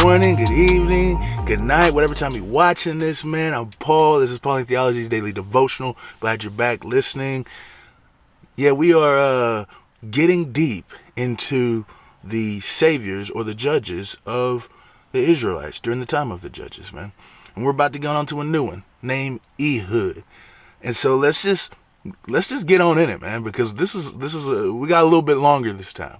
morning, good evening, good night, whatever time you're watching this, man. I'm Paul. This is Pauline Theology's Daily Devotional. Glad you're back listening. Yeah, we are getting deep into the saviors or the judges of the Israelites during the time of the judges, man. And we're about to go on to a new one named Ehud. And so let's just get on in it, man, because we got a little bit longer this time.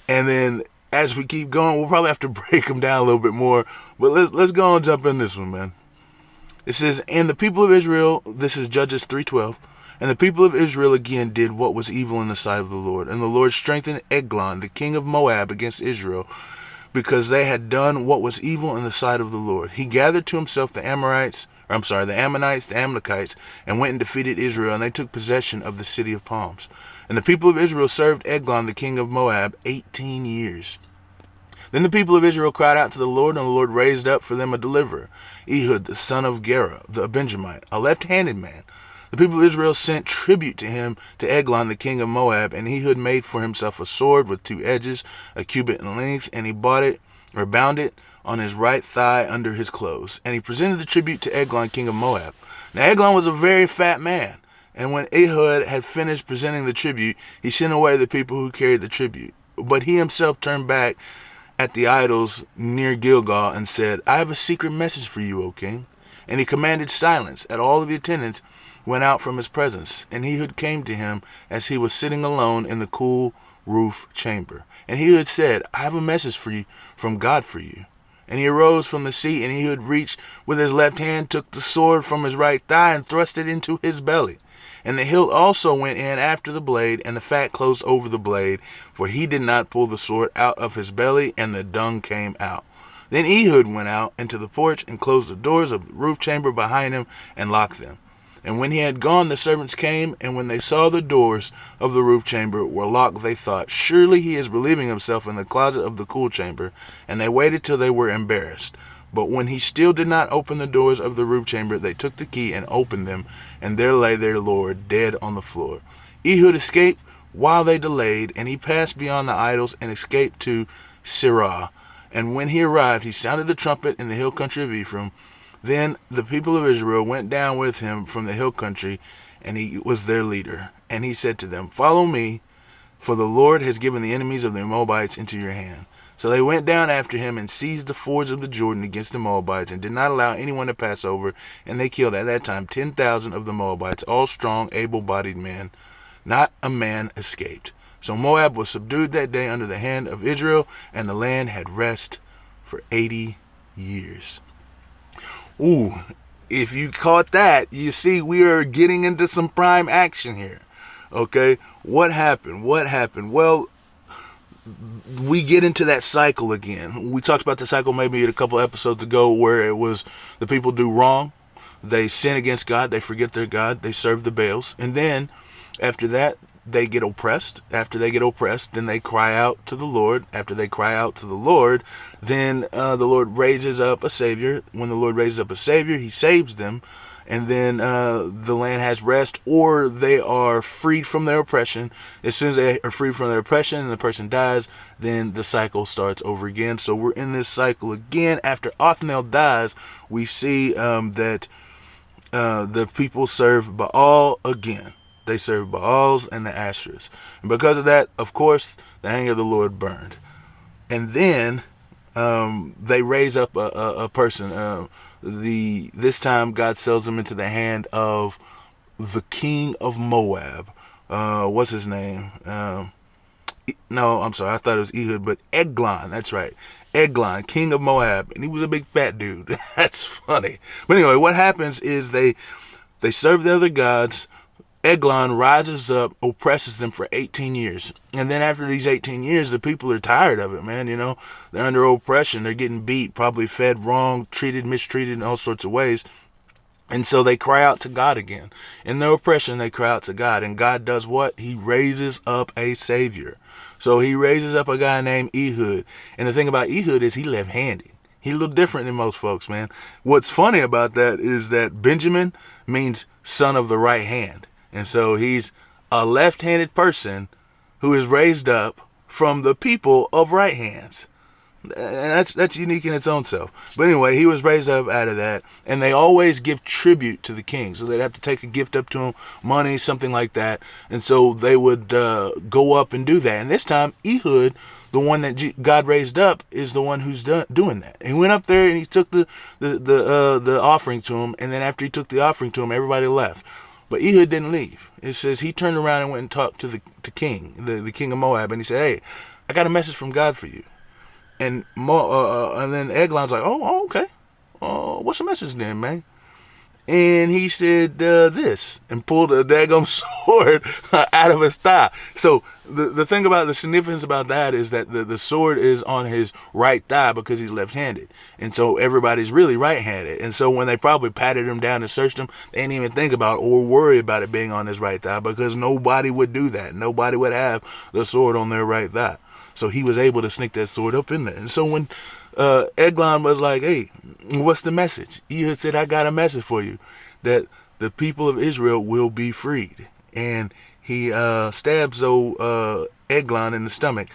And then as we keep going, we'll probably have to break them down a little bit more. But let's go and jump in this one, man. It says, and the people of Israel, this is Judges 3:12, and the people of Israel again did what was evil in the sight of the Lord. And the Lord strengthened Eglon, the king of Moab, against Israel, because they had done what was evil in the sight of the Lord. He gathered to himself the Ammonites, the Amalekites, and went and defeated Israel, and they took possession of the city of palms. And the people of Israel served Eglon, the king of Moab, 18 years. Then the people of Israel cried out to the Lord, and the Lord raised up for them a deliverer, Ehud, the son of Gera, the Benjamite, a left-handed man. The people of Israel sent tribute to him, to Eglon, the king of Moab, and Ehud made for himself a sword with 2 edges, a cubit in length, and he bound it on his right thigh under his clothes. And he presented the tribute to Eglon, king of Moab. Now Eglon was a very fat man, and when Ehud had finished presenting the tribute, he sent away the people who carried the tribute. But he himself turned back at the idols near Gilgal and said, I have a secret message for you, O king. And he commanded silence, and all of the attendants went out from his presence. And Ehud came to him as he was sitting alone in the cool roof chamber. And Ehud said, I have a message for you from God for you. And he arose from the seat, and Ehud reached with his left hand, took the sword from his right thigh, and thrust it into his belly. And the hilt also went in after the blade, and the fat closed over the blade, for he did not pull the sword out of his belly, and the dung came out. Then Ehud went out into the porch, and closed the doors of the roof chamber behind him, and locked them. And when he had gone, the servants came, and when they saw the doors of the roof chamber were locked, they thought, surely he is relieving himself in the closet of the cool chamber. And they waited till they were embarrassed. But when he still did not open the doors of the roof chamber, they took the key and opened them, and there lay their Lord dead on the floor. Ehud escaped while they delayed, and he passed beyond the idols and escaped to Sirah. And when he arrived, he sounded the trumpet in the hill country of Ephraim. Then the people of Israel went down with him from the hill country, and he was their leader. And he said to them, follow me, for the Lord has given the enemies of the Moabites into your hand. So they went down after him and seized the fords of the Jordan against the Moabites, and did not allow anyone to pass over. And they killed at that time 10,000 of the Moabites, all strong, able-bodied men. Not a man escaped. So Moab was subdued that day under the hand of Israel, and the land had rest for 80 years. Ooh, if you caught that, you see we are getting into some prime action here. Okay, what happened? Well, we get into that cycle again. We talked about the cycle maybe a couple episodes ago, where it was the people do wrong, they sin against God, they forget their God, they serve the Baals, and then after that they get oppressed. After they get oppressed, then they cry out to the Lord. After they cry out to the Lord, then the Lord raises up a Savior. When the Lord raises up a Savior, he saves them, and then the land has rest, or they are freed from their oppression. As soon as they are freed from their oppression and the person dies, then the cycle starts over again. So we're in this cycle again. After Othniel dies, we see that the people serve Baal again. They serve Baals and the Asherahs. And because of that, of course, the anger of the Lord burned. And then they raise up a person. This time God sells them into the hand of the king of Moab. What's his name? No, I'm sorry. I thought it was Ehud, but Eglon. That's right. Eglon, king of Moab. And he was a big fat dude. That's funny. But anyway, what happens is they serve the other gods. Eglon rises up, oppresses them for 18 years. And then after these 18 years, the people are tired of it, man. You know, they're under oppression. They're getting beat, probably fed wrong, mistreated in all sorts of ways. And so they cry out to God again. In their oppression, they cry out to God. And God does what? He raises up a Savior. So he raises up a guy named Ehud. And the thing about Ehud is he left-handed. He's a little different than most folks, man. What's funny about that is that Benjamin means son of the right hand. And so he's a left-handed person who is raised up from the people of right hands. And that's unique in its own self. But anyway, he was raised up out of that, and they always give tribute to the king. So they'd have to take a gift up to him, money, something like that. And so they would go up and do that. And this time, Ehud, the one that God raised up, is the one who's doing that. He went up there and he took the offering to him, and then after he took the offering to him, everybody left. But Ehud didn't leave. It says he turned around and went and talked to the king, the king of Moab, and he said, "Hey, I got a message from God for you." And then Eglon's like, "Oh, okay. What's the message then, man?" And he said this, and pulled a daggum sword out of his thigh. So the thing about the significance about that is that the sword is on his right thigh because he's left-handed. And so everybody's really right-handed. And so when they probably patted him down and searched him, they didn't even think about or worry about it being on his right thigh, because nobody would do that. Nobody would have the sword on their right thigh. So he was able to sneak that sword up in there. And so when Eglon was like, "Hey, what's the message?" Ehud said, "I got a message for you, that the people of Israel will be freed." And he stabs old Eglon in the stomach.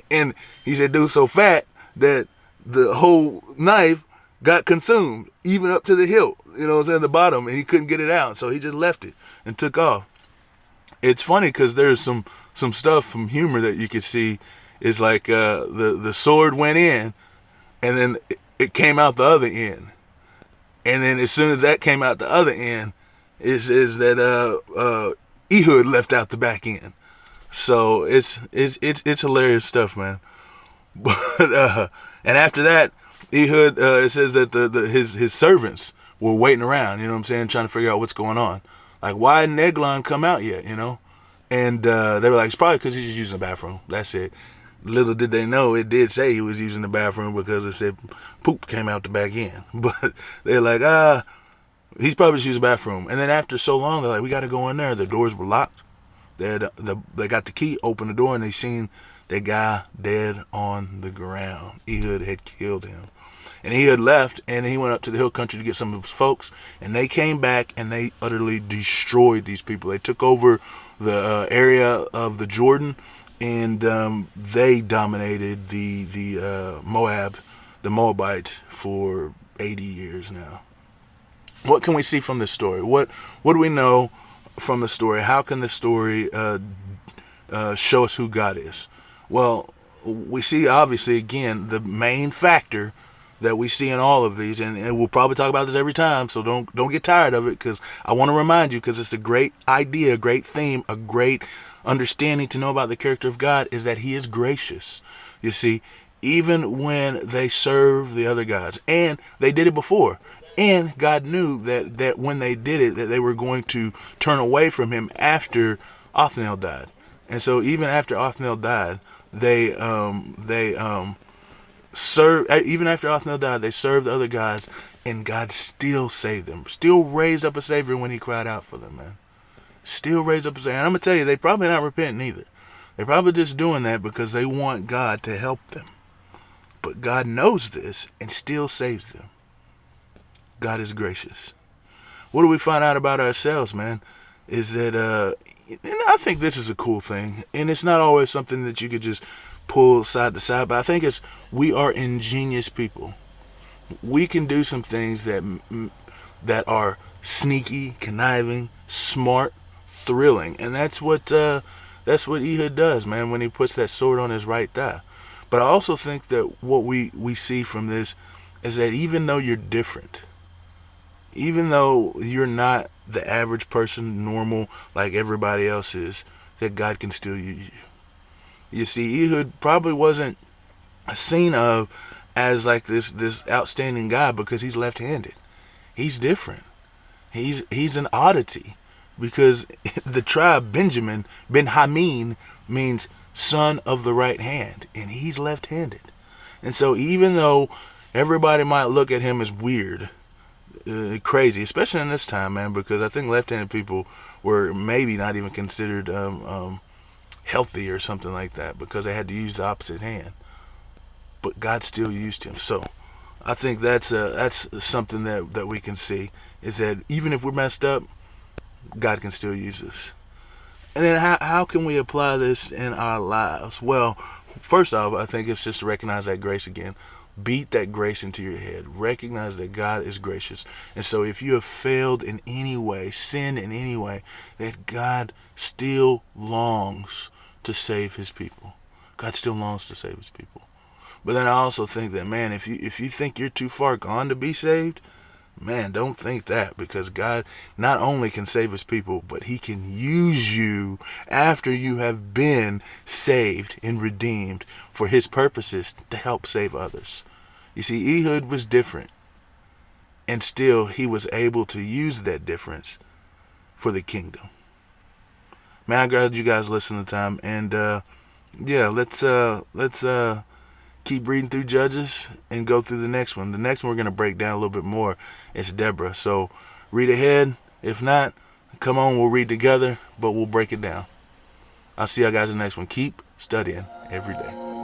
And he said, "Dude, so fat that the whole knife got consumed, even up to the hilt, you know what I'm saying, the bottom, and he couldn't get it out. So he just left it and took off." It's funny because there's some stuff from humor that you can see. Is like the sword went in, and then it came out the other end. And then as soon as that came out the other end, is that Ehud left out the back end. So it's hilarious stuff, man. But and after that, Ehud it says that his servants were waiting around, you know what I'm saying, trying to figure out what's going on. Like, why didn't Eglon come out yet, you know? And they were like, it's probably because he's just using the bathroom. That's it. Little did they know, it did say he was using the bathroom because it said poop came out the back end. But they're like, he's probably just using the bathroom. And then after so long, they're like, we got to go in there. The doors were locked. They got the key, opened the door, and they seen that guy dead on the ground. Ehud had killed him. And he had left, and he went up to the hill country to get some of his folks. And they came back, and they utterly destroyed these people. They took over the area of the Jordan, and they dominated the Moabites for 80 years now. What can we see from this story? What do we know from the story? How can the story show us who God is? Well, we see, obviously, again, the main factor that we see in all of these, and we'll probably talk about this every time, so don't get tired of it, because I want to remind you, because it's a great idea, a great theme, a great understanding to know about the character of God, is that he is gracious. You see, even when they serve the other gods, and they did it before, and God knew that when they did it, that they were going to turn away from him after Othniel died. And so even after Othniel died, they served. Even after Othniel died, they served the other gods, and God still saved them. Still raised up a savior when he cried out for them, man. Still raised up a savior. And I'm going to tell you, they probably not repenting either. They're probably just doing that because they want God to help them. But God knows this and still saves them. God is gracious. What do we find out about ourselves, man? Is that, and I think this is a cool thing, and it's not always something that you could just pull side to side, but I think it's, we are ingenious people. We can do some things that are sneaky, conniving, smart, thrilling, and that's what Ehud does, man, when he puts that sword on his right thigh. But I also think that what we see from this is that even though you're different, even though you're not the average person, normal, like everybody else is, that God can still use you. You see, Ehud probably wasn't seen of as like this outstanding guy because he's left-handed. He's different. He's an oddity because the tribe Benjamin, Ben Hameen, means son of the right hand, and he's left-handed. And so even though everybody might look at him as weird, crazy, especially in this time, man, because I think left-handed people were maybe not even considered healthy or something like that because they had to use the opposite hand. But God still used him. So I think that's something that we can see, is that even if we're messed up, God can still use us. And then how can we apply this in our lives? Well, first off, I think it's just to recognize that grace again. Beat that grace into your head. Recognize that God is gracious. And so if you have failed in any way, sinned in any way, that God still longs to save his people. God still longs to save his people. But then I also think that, man, if you think you're too far gone to be saved, man, don't think that, because God not only can save his people, but he can use you after you have been saved and redeemed for his purposes to help save others. You see, Ehud was different, and still he was able to use that difference for the kingdom. Man, I'm glad you guys listened to time, and yeah, let's keep reading through Judges and go through the next one. The next one we're going to break down a little bit more. It's Deborah. So read ahead. If not, come on, we'll read together, but we'll break it down. I'll see y'all guys in the next one. Keep studying every day.